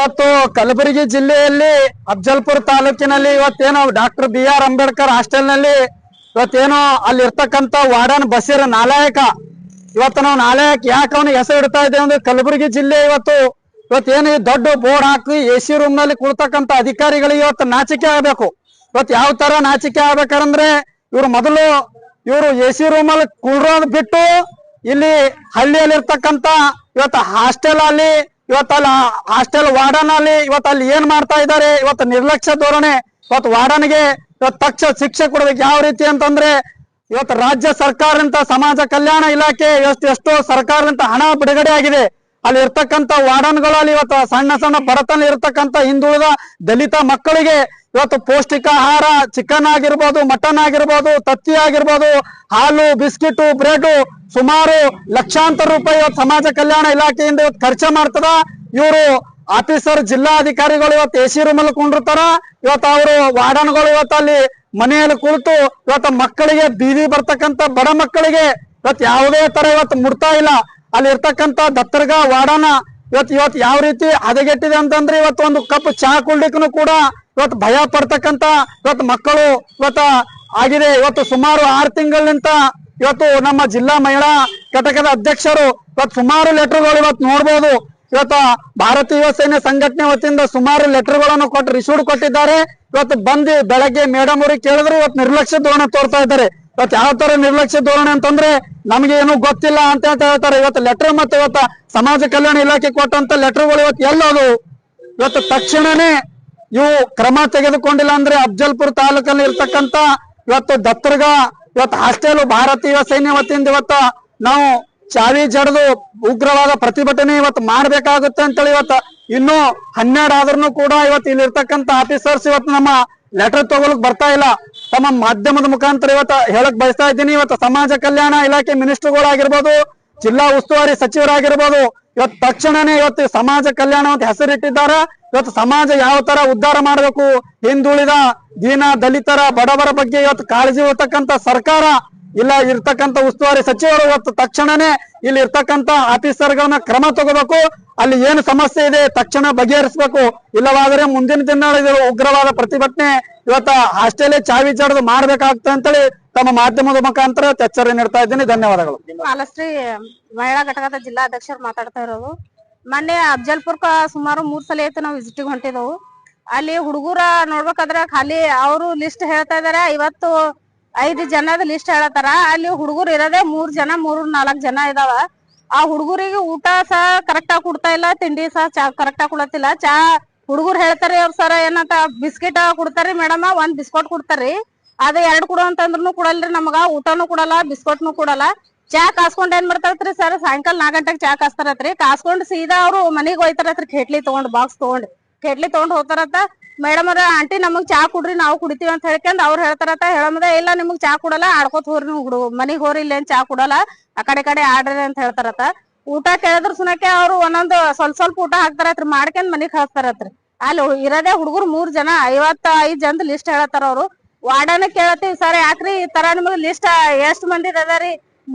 ಇವತ್ತು ಕಲಬುರಗಿ ಜಿಲ್ಲೆಯಲ್ಲಿ ಅಫಜಲ್ಪುರ ತಾಲೂಕಿನಲ್ಲಿ ಇವತ್ತೇನೋ ಡಾಕ್ಟರ್ BR ಅಂಬೇಡ್ಕರ್ ಹಾಸ್ಟೆಲ್ ನಲ್ಲಿ ಇವತ್ತೇನೋ ಅಲ್ಲಿ ಇರ್ತಕ್ಕಂತ ವಾರ್ಡನ್ ಬಸೀರ್ ನಾಲಾಯಕ ಇವತ್ತು ನಾವು ನಾಲಾಯಕ್ ಯಾಕೆ ಅವನಿಗೆ ಹೆಸರು ಇಡ್ತಾ ಇದ್ದೇವೆ ಅಂದ್ರೆ ಕಲಬುರಗಿ ಜಿಲ್ಲೆ ಇವತ್ತೇನು ದೊಡ್ಡ ಬೋರ್ಡ್ ಹಾಕಿ AC ರೂಮ್ ನಲ್ಲಿ ಕುಳಿತಕ್ಕಂತ ಅಧಿಕಾರಿಗಳಿಗೆ ಇವತ್ತು ನಾಚಿಕೆ ಆಗ್ಬೇಕು. ಇವತ್ತು ಯಾವ ತರ ನಾಚಿಕೆ ಆಗ್ಬೇಕಂದ್ರೆ ಇವರು AC ರೂಮ್ ಅಲ್ಲಿ ಕೂಡೋದ್ ಬಿಟ್ಟು ಇಲ್ಲಿ ಹಳ್ಳಿಯಲ್ಲಿ ಇರ್ತಕ್ಕಂತ ಇವತ್ತು ಹಾಸ್ಟೆಲ್ ಅಲ್ಲಿ ಹಾಸ್ಟೆಲ್ ವಾರ್ಡನ್ ಅಲ್ಲಿ ಇವತ್ತು ಅಲ್ಲಿ ಏನ್ ಮಾಡ್ತಾ ಇದ್ದಾರೆ, ಇವತ್ತು ನಿರ್ಲಕ್ಷ್ಯ ಧೋರಣೆ. ಇವತ್ತು ವಾರ್ಡನ್ಗೆ ಇವತ್ತು ತಕ್ಷಣ ಶಿಕ್ಷೆ ಕೊಡ್ಬೇಕು. ಯಾವ ರೀತಿ ಅಂತಂದ್ರೆ ಇವತ್ತು ರಾಜ್ಯ ಸರ್ಕಾರದಿಂದ ಸಮಾಜ ಕಲ್ಯಾಣ ಇಲಾಖೆ ಎಷ್ಟೋ ಸರ್ಕಾರದಿಂದ ಹಣ ಬಿಡುಗಡೆ ಆಗಿದೆ. ಅಲ್ಲಿ ಇರ್ತಕ್ಕಂತ ವಾರ್ಡನ್ಗಳಲ್ಲಿ ಇವತ್ತು ಸಣ್ಣ ಸಣ್ಣ ಬಡತನ ಇರ್ತಕ್ಕಂತ ಹಿಂದುಳಿದ ದಲಿತ ಮಕ್ಕಳಿಗೆ ಇವತ್ತು ಪೌಷ್ಟಿಕ ಆಹಾರ, ಚಿಕನ್ ಆಗಿರ್ಬೋದು, ಮಟನ್ ಆಗಿರ್ಬೋದು, ತತ್ತಿ ಆಗಿರ್ಬೋದು, ಹಾಲು, ಬಿಸ್ಕಿಟ್, ಬ್ರೆಡ್ ಸುಮಾರು ಲಕ್ಷಾಂತರ ರೂಪಾಯಿ ಇವತ್ತು ಸಮಾಜ ಕಲ್ಯಾಣ ಇಲಾಖೆಯಿಂದ ಇವತ್ತು ಖರ್ಚು ಮಾಡ್ತದ. ಇವರು ಆಫೀಸರ್ ಜಿಲ್ಲಾಧಿಕಾರಿಗಳು ಇವತ್ತು AC ರೂಮ್ ಅಲ್ಲಿ ಕುಂಡಿರ್ತಾರ. ಇವತ್ತು ಅವರು ವಾರ್ಡನ್ಗಳು ಇವತ್ತು ಅಲ್ಲಿ ಮನೆಯಲ್ಲಿ ಕುಳಿತು ಇವತ್ತು ಮಕ್ಕಳಿಗೆ ಬೀದಿ ಬರ್ತಕ್ಕಂತ ಬಡ ಮಕ್ಕಳಿಗೆ ಇವತ್ತು ಯಾವುದೇ ತರ ಇವತ್ತು ಮುಡ್ತಾ ಇಲ್ಲ. ಅಲ್ಲಿ ಇರ್ತಕ್ಕಂತ ದತ್ತರ್ಗ ವಾರ್ಡನ ಇವತ್ತು ಯಾವ ರೀತಿ ಹದಗೆಟ್ಟಿದೆ ಅಂತಂದ್ರೆ ಇವತ್ತು ಒಂದು ಕಪ್ ಚಹಾ ಕುಡ್ಲಿಕ್ಕೂ ಕೂಡ ಇವತ್ತು ಭಯ ಪಡ್ತಕ್ಕಂತ ಇವತ್ತು ಮಕ್ಕಳು ಇವತ್ತು ಆಗಿದೆ. ಇವತ್ತು ಸುಮಾರು 6 ತಿಂಗಳಿಂದ ಇವತ್ತು ನಮ್ಮ ಜಿಲ್ಲಾ ಮಹಿಳಾ ಘಟಕದ ಅಧ್ಯಕ್ಷರು ಇವತ್ತು ಸುಮಾರು ಲೆಟರ್ಗಳು ಇವತ್ತು ನೋಡ್ಬೋದು. ಇವತ್ತು ಭಾರತೀಯ ಯುವ ಸೇನೆ ಸಂಘಟನೆ ವತಿಯಿಂದ ಸುಮಾರು ಲೆಟರ್ಗಳನ್ನು ರಿಸೀವ್ ಕೊಟ್ಟಿದ್ದಾರೆ. ಇವತ್ತು ಬಂದು ಬೆಳಗ್ಗೆ ಮೇಡಮ್ ಅವ್ರಿಗೆ ಕೇಳಿದ್ರೆ ಇವತ್ತು ನಿರ್ಲಕ್ಷ್ಯ ಧೋರಣೆ ತೋರ್ತಾ ಇದ್ದಾರೆ. ಇವತ್ತು ಯಾವ ತರ ನಿರ್ಲಕ್ಷ್ಯ ಧೋರಣೆ ಅಂತಂದ್ರೆ ನಮ್ಗೆ ಏನು ಗೊತ್ತಿಲ್ಲ ಅಂತ ಹೇಳ್ತಾರೆ. ಇವತ್ತು ಲೆಟರ್ ಮತ್ತೆ ಇವತ್ತು ಸಮಾಜ ಕಲ್ಯಾಣ ಇಲಾಖೆ ಕೊಟ್ಟಂತ ಲೆಟರ್ಗಳು ಇವತ್ತು ಎಲ್ಲದು ಇವತ್ತು ತಕ್ಷಣನೇ ಇವು ಕ್ರಮ ತೆಗೆದುಕೊಂಡಿಲ್ಲ ಅಂದ್ರೆ ಅಫಜಲ್ಪುರ ತಾಲೂಕಲ್ಲಿ ಇರ್ತಕ್ಕಂತ ಇವತ್ತು ದತ್ತರ್ಗ ಇವತ್ತು ಹಾಸ್ಟೆಲ್ ಭಾರತೀಯ ಸೈನ್ಯ ವತಿಯಿಂದ ಇವತ್ತು ನಾವು ಚಾವಿ ಜಡದು ಉಗ್ರವಾದ ಪ್ರತಿಭಟನೆ ಇವತ್ತು ಮಾಡ್ಬೇಕಾಗುತ್ತೆ ಅಂತೇಳಿ ಇವತ್ತು ಇನ್ನೂ 12 ಆದ್ರೂ ಕೂಡ ಇವತ್ತು ಇಲ್ಲಿ ಇರ್ತಕ್ಕಂತ ಆಫೀಸರ್ಸ್ ಇವತ್ತು ನಮ್ಮ ಲೆಟರ್ ತಗೊಳಕ್ ಬರ್ತಾ ಇಲ್ಲ. ತಮ್ಮ ಮಾಧ್ಯಮದ ಮುಖಾಂತರ ಇವತ್ತು ಹೇಳಕ್ ಬಯಸ್ತಾ ಇದ್ದೀನಿ. ಇವತ್ತು ಸಮಾಜ ಕಲ್ಯಾಣ ಇಲಾಖೆ ಮಿನಿಸ್ಟರ್ಗಳಾಗಿರ್ಬೋದು, ಜಿಲ್ಲಾ ಉಸ್ತುವಾರಿ ಸಚಿವರಾಗಿರ್ಬೋದು, ಇವತ್ತು ತಕ್ಷಣನೇ ಇವತ್ತು ಸಮಾಜ ಕಲ್ಯಾಣ ಅಂತ ಹೆಸರಿಟ್ಟಿದ್ದಾರೆ. ಇವತ್ತು ಸಮಾಜ ಯಾವ ತರ ಉದ್ಧಾರ ಮಾಡಬೇಕು, ಹಿಂದುಳಿದ ದೀನ ದಲಿತರ ಬಡವರ ಬಗ್ಗೆ ಇವತ್ತು ಕಾಳಜಿ ಇರ್ತಕ್ಕಂತ ಸರ್ಕಾರ ಇಲ್ಲ, ಇರ್ತಕ್ಕಂತ ಉಸ್ತುವಾರಿ ಸಚಿವರು ಇವತ್ತು ತಕ್ಷಣನೇ ಇಲ್ಲಿ ಇರ್ತಕ್ಕಂತ ಆಫೀಸರ್ಗಳನ್ನ ಕ್ರಮ ತಗೋಬೇಕು. ಅಲ್ಲಿ ಏನು ಸಮಸ್ಯೆ ಇದೆ ತಕ್ಷಣ ಬಗೆಹರಿಸಬೇಕು. ಇಲ್ಲವಾದ್ರೆ ಮುಂದಿನ ದಿನಗಳಲ್ಲಿ ಉಗ್ರವಾದ ಪ್ರತಿಭಟನೆ ಇವತ್ತು ಹಾಸ್ಟೆಲ್ ಚಾವಿ ಜಡದು ಮಾಡ್ಬೇಕಾಗ್ತದೆ ಅಂತೇಳಿ ತಮ್ಮ ಮಾಧ್ಯಮದ ಮುಖಾಂತರ ಎಚ್ಚರಿಕೆ ನೀಡ್ತಾ ಇದ್ದೀನಿ. ಧನ್ಯವಾದಗಳು. ಮಾಲಶ್ರೀ ಮಹಿಳಾ ಘಟಕದ ಜಿಲ್ಲಾಧ್ಯಕ್ಷರು ಮಾತಾಡ್ತಾ ಇರೋದು. ಮೊನ್ನೆ ಅಫಜಲ್ಪುರ್ಕ ಸುಮಾರು 3 ಸಲ ಐತೆ ನಾವು ವಿಸಿಟಿಗೆ ಹೊಂಟಿದೆವು. ಅಲ್ಲಿ ಹುಡುಗರ ನೋಡ್ಬೇಕಾದ್ರೆ ಖಾಲಿ ಅವರು ಲಿಸ್ಟ್ ಹೇಳ್ತಾ ಇದಾರೆ. ಇವತ್ತು 5 ಜನದ ಲಿಸ್ಟ್ ಹೇಳತಾರ. ಅಲ್ಲಿ ಹುಡುಗರು ಇರೋದೇ 3 ಜನ 3-4 ಜನ ಇದಾವ. ಆ ಹುಡುಗರಿಗೆ ಊಟ ಸಹ ಕರೆಕ್ಟ್ ಆಗಿ ಕೊಡ್ತಾ ಇಲ್ಲ, ತಿಂಡಿ ಸಹ ಕರೆಕ್ಟ್ ಆಗಿ ಕೊಡತ್ತಿಲ್ಲ. ಚಾ ಹುಡುಗರು ಹೇಳ್ತಾರಿ ಅವ್ರ ಸರ ಏನಂತ ಬಿಸ್ಕಿಟ್ ಕೊಡ್ತಾರಿ ಮೇಡಮ್, 1 ಬಿಸ್ಕೊಟ್ ಕೊಡ್ತಾರಿ. ಅದ 2 ಕೊಡು ಅಂತಂದ್ರೂ ಕೊಡಲ್ರಿ ನಮಗ. ಊಟನು ಕೊಡಲ್ಲ, ಬಿಸ್ಕೊಟ್ನು ಕೊಡಲ್ಲ. ಚಾ ಕಾಸ್ಕೊಂಡ್ ಏನ್ ಮಾಡ್ತಾರತ್ರಿ ಸರ್, ಸಾಯಂಕಾಲ 4 ಗಂಟೆಗೆ ಚಾ ಕಾಸ್ತಾರತ್ರಿ. ಕಾಸ್ಕೊಂಡ್ ಸೀದಾ ಅವ್ರು ಮನಿಗ್ ಹೋಯ್ತಾರತ್ರಿ. ಕೆಟ್ಲಿ ತಗೊಂಡ್ ಬಾಕ್ಸ್ ತಗೊಂಡ್ ಹೋಗ್ತಾರತ್ತ. ಮೇಡಮ್ ಅವ್ರ ಆಂಟಿ ನಮಗ್ ಚಾ ಕುಡ್ರಿ, ನಾವು ಕುಡಿತೀವಿ ಅಂತ ಹೇಳ್ಕೊಂಡ್ ಅವ್ರು ಹೇಳ್ತಾರತ್ತ. ಹೇಳಮದ ಇಲ್ಲ ನಿಮಗ್ ಚಾ ಕೊಡಲ್ಲ, ಆಡ್ಕೋತ ಹೋರಿ ನೀವು ಮನಿಗ್ ಹೋರಿ, ಇಲ್ಲೇನ್ ಚಾ ಕೊಡಲ್ಲ, ಆ ಕಡೆ ಆಡ್ರಿ ಅಂತ ಹೇಳ್ತಾರತ್ತ. ಊಟ ಕೇಳಿದ್ರ ಸುನಕ್ಕೆ ಅವ್ರು ಒಂದೊಂದು ಸ್ವಲ್ಪ ಊಟ ಹಾಕ್ತಾರತ್ರಿ, ಮಾಡ್ಕೊಂಡ್ ಮನಿಗ್ ಹಾಕ್ತಾರತ್ರಿ. ಅಲ್ಲಿ ಇರೋದೇ ಹುಡುಗರು 3 ಜನ 55 ಜನದ ಲಿಸ್ಟ್ ಹೇಳತ್ತಾರ. ಅವ್ರು ವಾರ್ಡನ್ ಕೇಳತ್ತೀವಿ ಸರ್ ಯಾಕ್ರಿ ಈ ತರ ನಿಮಗ್ ಲಿಸ್ಟ್ ಎಷ್ಟ್ ಮಂದಿ ಅದಾರಿ,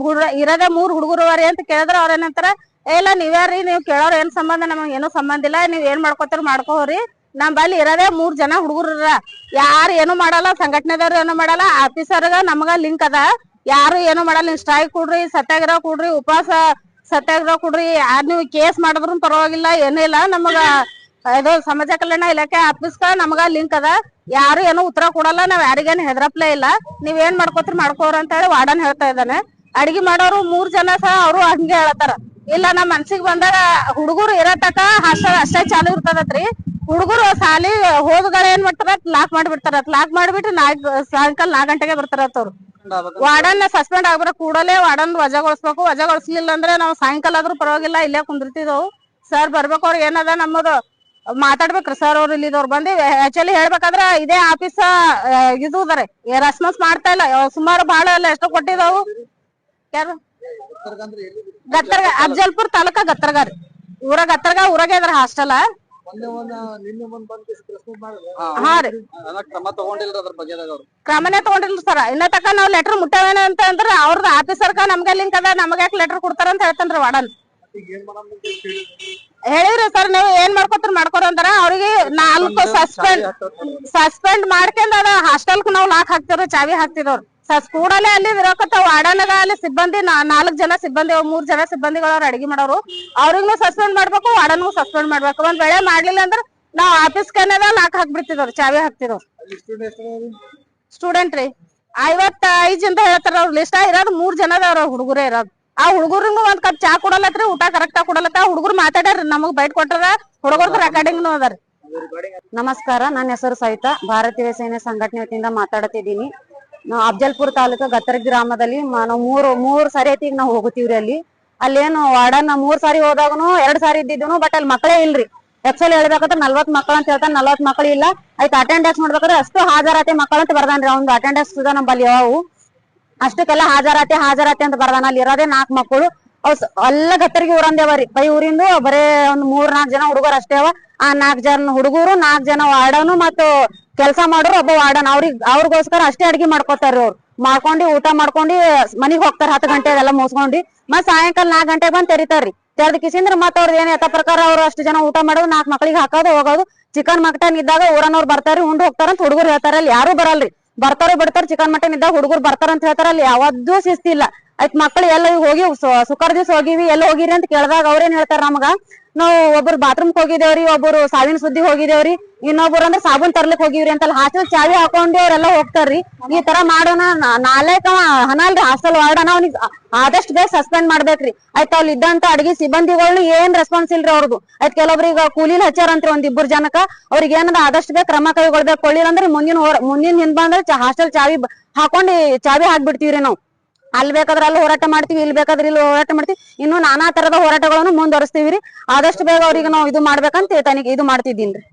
ಇರೋದೇ 3 ಹುಡುಗರು ಅವರಿ ಅಂತ ಕೇಳಿದ್ರ ಅವ್ರ ಏನಂತಾರ, ಇಲ್ಲ ನೀವ್ಯಾರೀ, ನೀವ್ ಕೇಳೋರ್ ಏನ್ ಸಂಬಂಧ, ನಮಗ್ ಏನೂ ಸಂಬಂಧ ಇಲ್ಲ, ನೀವ್ ಏನ್ ಮಾಡ್ಕೋತಾರ ಮಾಡ್ಕೋರಿ, ನಮ್ ಬಲ್ಲಿ ಇರೋದೇ 3 ಜನ ಹುಡುಗರ, ಯಾರು ಏನು ಮಾಡಲ್ಲ, ಸಂಘಟನೆದವ್ರು ಏನು ಮಾಡಲ್ಲ, ಆಫೀಸರ್ಗ ನಮಗ ಲಿಂಕ್ ಅದ, ಯಾರು ಏನು ಮಾಡಲ್ಲ. ನೀವು ಸ್ಟ್ರೈಕ್ ಕೊಡ್ರಿ, ಸತ್ಯಾಗ್ರಹ ಕೊಡ್ರಿ, ಉಪವಾಸ ಸತ್ಯಾಗ್ರಹ ಕೊಡ್ರಿ, ನೀವು ಕೇಸ್ ಮಾಡಿದ್ರು ಪರವಾಗಿಲ್ಲ, ಏನೂ ಇಲ್ಲ. ನಮಗ ಇದು ಸಮಾಜ ಕಲ್ಯಾಣ ಇಲಾಖೆ ಆಫೀಸ್ಗ ನಮಗ ಲಿಂಕ್ ಅದ, ಯಾರು ಏನು ಉತ್ತರ ಕೊಡಲ್ಲ, ನಾವ್ ಯಾರಿಗೇನು ಹೆದರಪ್ಲೇ ಇಲ್ಲ, ನೀವ್ ಏನ್ ಮಾಡ್ಕೋತ್ರಿ ಮಾಡ್ಕೋರ ಅಂತ ಹೇಳಿ ವಾರ್ಡನ್ ಹೇಳ್ತಾ ಇದ್ದಾನೆ. ಅಡಿಗೆ ಮಾಡೋರು 3 ಜನ ಸಹ ಅವರು ಹಂಗೆ ಹೇಳತ್ತಾರ. ಇಲ್ಲ ನಮ್ ಮನ್ಸಿಗೆ ಬಂದಾಗ ಹುಡುಗರು ಇರತಕ ಹಾಸ್ಟೆಲ್ ಅಷ್ಟೇ ಚಾಲು ಇರ್ತದತ್ರಿ. ಹುಡುಗರು ಸಾಲಿ ಹೋದ್ಗಳ ಏನ್ ಮಾಡ್ತಾರ, ಲಾಕ್ ಮಾಡಿಬಿಡ್ತಾರ. ಲಾಕ್ ಮಾಡಿಬಿಟ್ಟು ಸಾಯಂಕಾಲ 4 ಗಂಟೆಗೆ ಬರ್ತಾರತ್ ಅವ್ರು. ವಾರ್ಡನ್ ಸಸ್ಪೆಂಡ್ ಆಗ್ಬಾರ, ಕೂಡಲೇ ವಾರ್ಡನ್ ವಜಾಗೊಳಿಸ್ಬೇಕು. ವಜಾಗೊಳಿಸ್ಲಿಲ್ಲ ಅಂದ್ರೆ ನಾವು ಸಾಯಂಕಾಲ ಆದ್ರೂ ಪರವಾಗಿಲ್ಲ ಇಲ್ಲೇ ಕುಂದಿರ್ತಿದ್ದೆವು. ಸರ್ ಬರ್ಬೇಕು, ಅವ್ರಿಗೆ ಏನದ ನಮ್ಮದು ಮಾತಾಡ್ಬೇಕ್ರಿ ಸರ್. ಅವ್ರು ಇಲ್ಲಿದವ್ರು ಬಂದಿ ಆಕ್ಚುಲಿ ಹೇಳ್ಬೇಕಾದ್ರ ಇದೇ ಆಫೀಸ್ ಇದು ಅದಾರೆ, ರೆಸ್ಪಾನ್ಸ್ ಮಾಡ್ತಾ ಇಲ್ಲ. ಸುಮಾರು ಬಹಳ ಎಲ್ಲ ಎಷ್ಟೋ ಕೊಟ್ಟಿದಾವು. ಯಾರು ಗತ್ತರ್ಗ, ಅಫಜಲ್ಪುರ್ ತಾಲೂಕಾ ಗತ್ತರ್ಗ ರೀ. ಗತ್ತರ್ಗ ಊರಾಗೆ ಇದಾರ ಹಾಸ್ಟೆಲ್. ಹಾ ರೀ, ಕ್ರಮನೇ ತಗೊಂಡಿಲ್ರಿ ಸರ್. ಇನ್ನ ತಕ ನಾವ್ ಲೆಟರ್ ಮುಟ್ಟವೇನ ಅಂತ ಅಂದ್ರ ಅವ್ರದ್ದು ಆಫೀಸರ್ಗ ನಮ್ಗೆ ಲಿಂಕ್ ಅದ, ನಮಗ ಯಾಕೆ ಲೆಟರ್ ಕೊಡ್ತಾರ ಅಂತ ಹೇಳ್ತಾನ್ರಿ ವಾರ್ಡನ್. ಹೇಳಿವ್ರಿ ಸರ್, ನೀವು ಏನ್ ಮಾಡ್ಕೊತಾರ ಅಂತಾರ. ಅವ್ರಿಗೆ 4 ಸಸ್ಪೆಂಡ್ ಮಾಡ್ಕೊಂಡ್ ಅದ ಹಾಸ್ಟೆಲ್ ನಾವು ಲಾಕ್ ಹಾಕ್ತಿವ್ರಿ, ಚಾವಿ ಹಾಕ್ತಿದವ್ರು. ಕೂಡಲೇ ಅಲ್ಲಿ ಇರಕತ್ತ ವಾರ್ಡನ್ಗ ಅಲ್ಲಿ ಸಿಬ್ಬಂದಿ 4 ಜನ ಸಿಬ್ಬಂದಿ 3 ಜನ ಸಿಬ್ಬಂದಿಗಳು ಅಡಿಗೆ ಮಾಡೋರು, ಅವ್ರಿಗೂ ಸಸ್ಪೆಂಡ್ ಮಾಡ್ಬೇಕು, ವಾರ್ಡನ್ಗೂ ಸಸ್ಪೆಂಡ್ ಮಾಡ್ಬೇಕು. ಒಂದ್ ವೇಳೆ ಮಾಡ್ಲಿಲ್ಲ ಅಂದ್ರ ನಾವ್ ಆಫೀಸ್ ಕನ್ನದ ಲಾಕ್ ಹಾಕ್ಬಿಡ್ತಿದವ್ರು, ಚಾವಿ ಹಾಕ್ತಿದವ್ರು. ಸ್ಟೂಡೆಂಟ್ ರೀ 55 ಅಂತ ಹೇಳ್ತಾರ. ಅವ್ರ ಲಿಸ್ಟ್ ಇರೋದು 3 ಜನದವ್ರ ಹುಡುಗರೇ ಇರೋದು. ಆ ಹುಡುಗರಿಗೂ ಒಂದ್ ಕಪ್ ಚಾ ಕೊಡಲತ್ರಿ, ಊಟ ಕರೆಕ್ಟ್ ಆಗಿ ಕೊಡಲತ್ತ. ಹುಡುಗರು ಮಾತಾಡ್ಯಾರ, ನಮಗ್ ಬೈಟ್ ಕೊಟ್ಟರ, ಹುಡುಗರ್ದು ರೆಕಾರ್ಡಿಂಗ್ ಅದಾರಿ. ನಮಸ್ಕಾರ, ನನ್ನ ಹೆಸರು ಸಹಿತ ಭಾರತೀಯ ಸೇನೆ ಸಂಘಟನೆ ವತಿಯಿಂದ ಮಾತಾಡ್ತಿದ್ದೀನಿ. ನಾವು ಅಫಜಲ್ಪುರ ತಾಲೂಕು ಗತ್ತರ್ ಗ್ರಾಮದಲ್ಲಿ ನಾವು ಮೂರ್ ಸಾರಿ ಐತಿ ನಾವು ಹೋಗುತ್ತೀವ್ರಿ. ಅಲ್ಲೇನು ವಾರ್ಡನ್ 3 ಸಾರಿ ಹೋದಾಗನು 2 ಸಾರಿ ಇದ್ದಿದ್ದನು, ಬಟ್ ಅಲ್ಲಿ ಮಕ್ಕಳೇ ಇಲ್ರಿ. ಎಕ್ಸಲ್ ಹೇಳ್ಬೇಕಂದ್ರೆ 40 ಮಕ್ಕಳು ಅಂತ ಹೇಳ್ತಾನೆ, 40 ಮಕ್ಕಳು ಇಲ್ಲ. ಆಯ್ತು ಅಟೆಂಡೆನ್ಸ್ ನೋಡ್ಬೇಕಾದ್ರೆ ಅಷ್ಟು ಹಾಜರಾತಿ ಮಕ್ಕಳು ಅಂತ ಬರ್ದಾನ್ರಿ. ಅವ್ನು ಅಟೆಂಡೆನ್ಸ್ ಸುಧಾ ನಮ್ಮಲ್ಲಿ ಯಾವು ಅಷ್ಟಕ್ಕೆಲ್ಲ ಹಾಜರಾತಿ ಅಂತ ಬರ್ದಾನ. ಅಲ್ಲಿ ಇರೋದೇ 4 ಮಕ್ಕಳು. ಅವ್ ಎಲ್ಲ ಗತ್ತರಿಗೆ ಊರಂದೇವರಿ, ಪೈ ಊರಿಂದು ಬರೇ ಒಂದ್ 3-4 ಜನ ಹುಡುಗರು ಅಷ್ಟೇ ಅವ. ಆ 4 ಜನ ಹುಡುಗರು, 4 ಜನ ವಾರ್ಡನು ಮತ್ತು ಕೆಲಸ ಮಾಡೋರು, ಒಬ್ಬ ವಾರ್ಡನ್. ಅವ್ರಿಗೋಸ್ಕರ ಅಷ್ಟೇ ಅಡ್ಗೆ ಮಾಡ್ಕೊತಾರ್ರಿ. ಅವ್ರು ಮಾಡ್ಕೊಂಡು ಊಟ ಮಾಡ್ಕೊಂಡು ಮನಿಗ್ ಹೋಗ್ತಾರ 10 ಗಂಟೆಗೆಲ್ಲ ಮುಗಿಸ್ಕೊಂಡು. ಮತ್ ಸಾಯಂಕಾಲ 4 ಗಂಟೆಗೆ ಬಂದ್ ತೆರಿತಾರ್ರಿ. ತೆರೆದ ಕಿಸಿಂದ್ರ ಮತ್ ಅವ್ರದ್ದು ಏನ್ ಯಥ ಪ್ರಕಾರ ಅವ್ರು ಅಷ್ಟು ಜನ ಊಟ ಮಾಡೋದು, 4 ಮಕ್ಳಿಗೆ ಹಾಕೋದು ಹೋಗೋದು. ಚಿಕನ್ ಮಟನ್ ಇದ್ದಾಗ ಊರನವ್ರು ಬರ್ತಾರಿ, ಉಂಡ್ ಹೋಗ್ತಾರಂತ ಹುಡುಗರು ಹೇಳ್ತಾರ. ಅಲ್ಲಿ ಯಾರು ಬರಲ್ರಿ, ಬರ್ತಾರೋ ಬಿಡ್ತಾರ. ಚಿಕನ್ ಮಟನ್ ಇದ್ದಾಗ ಹುಡುಗರು ಬರ್ತಾರ ಅಂತ ಹೇಳ್ತಾರ. ಅಲ್ಲಿ ಯಾವತ್ತೂ ಶಿಸ್ತಿಲ್ಲ. ಆಯ್ತ್ ಮಕ್ಳು ಎಲ್ಲ ಹೋಗಿ ಸುಕಾರ್ ದಿವ್ಸ ಹೋಗಿವಿ, ಎಲ್ಲ ಹೋಗಿರಿ ಅಂತ ಕೇಳಿದಾಗ ಅವ್ರೇನ್ ಹೇಳ್ತಾರ ನಮಗ, ನಾವು ಒಬ್ರು ಬಾತ್ರೂಮ್ ಹೋಗಿದೇವ್ರಿ, ಒಬ್ರು ಸಾವಿನ ಸುದ್ದಿ ಹೋಗಿದೇವ್ರಿ, ಇನ್ನೊಬ್ರು ಅಂದ್ರೆ ಸಾಬೂನ್ ತರ್ಲಿಕ್ ಹೋಗಿವ್ರಿ ಅಂತ ಹಾಸ್ಟೆಲ್ ಚಾವಿ ಹಾಕೊಂಡು ಅವ್ರೆಲ್ಲ ಹೋಗ್ತಾರ್ರಿ. ಈ ತರ ಮಾಡೋಣ 4 ಹನಲ್ರಿ ಹಾಸ್ಟೆಲ್ ವಾರ್ಡನ್. ಅವ್ನಿಗೆ ಆದಷ್ಟು ಬೇಗ ಸಸ್ಪೆಂಡ್ ಮಾಡ್ಬೇಕ್ರಿ. ಆಯ್ತು ಅಲ್ಲಿ ಇದ್ದಂತ ಅಡ್ಗಿ ಸಿಬ್ಬಂದಿಗಳ್ನು ಏನ್ ರೆಸ್ಪಾನ್ಸ್ ಇಲ್ರಿ ಅವ್ರದ್ದು. ಆಯ್ತು ಕೆಲವೊಬ್ರಿಗೆ ಕೂಲಿಲ್ ಹಚ್ಚಾರಂತ್ರಿ 1-2 ಜನಕ್ಕ. ಅವ್ರಿಗೆ ಏನಂದ್ರ ಆದಷ್ಟು ಬೇಗ ಕ್ರಮ ಕೈಗೊಳ್ಬೇಕು. ಕೊಳ್ಳಿಲ್ಲ ಅಂದ್ರೆ ಮುಂದಿನ ಹಿಂದ್ ಬಂದ್ರೆ ಹಾಸ್ಟೆಲ್ ಚಾವಿ ಹಾಕೊಂಡು ಚಾವಿ ಹಾಕ್ಬಿಡ್ತೀವ್ರಿ ನಾವು. ಅಲ್ಲಿ ಬೇಕಾದ್ರೆ ಅಲ್ಲಿ ಹೋರಾಟ ಮಾಡ್ತೀವಿ, ಇಲ್ಲಿ ಬೇಕಾದ್ರೆ ಇಲ್ಲಿ ಹೋರಾಟ ಮಾಡ್ತೀವಿ. ಇನ್ನು ನಾನಾ ತರದ ಹೋರಾಟಗಳನ್ನು ಮುಂದುವರಿಸ್ತೀವಿ. ಆದಷ್ಟು ಬೇಗ ಅವ್ರಿಗೆ ನಾವು ಇದು ಮಾಡ್ಬೇಕಂತ ಇದು ಮಾಡ್ತಿದ್ದೀನ್ರಿ.